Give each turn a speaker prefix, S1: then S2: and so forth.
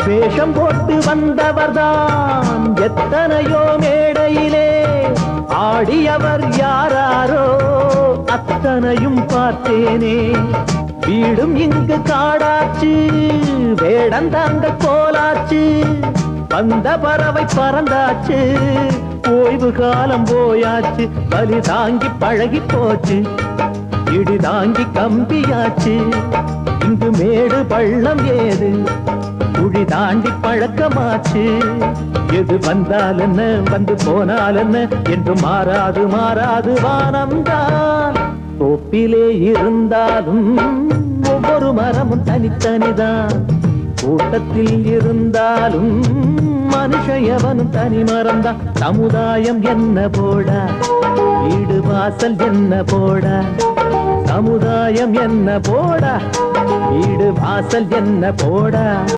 S1: வேஷம் போட்டு வந்தவர்தான் எத்தனையோ மேடையிலே ஆடியவர் யாராரோ அத்தனையும் பார்த்தேனே. வீடும் இங்கு காடாச்சு, வேடந்தாங்க கோலாச்சு, வந்த பறவை பறந்தாச்சு, ஓய்வு காலம் போயாச்சு. பலி தாங்கி பழகி போச்சு, இடி தாங்கி கம்பியாச்சு. இங்கு மேடு பள்ளம் ஏது, குழி தாண்டி பழக்கமாச்சு. எது வந்தால் என்ன வந்து போனால் என்ன என்று மாறாது மாறாது வானம்தான். தோப்பிலே இருந்தாலும் ஒவ்வொரு மரமும் தனித்தனிதான். கூட்டத்தில் இருந்தாலும் மனுஷ எவனும் தனி மரம்தான். சமுதாயம் என்ன போடா, வீடு வாசல் என்ன போடா, சமுதாயம் என்ன போடா, வீடு வாசல் என்ன போடா.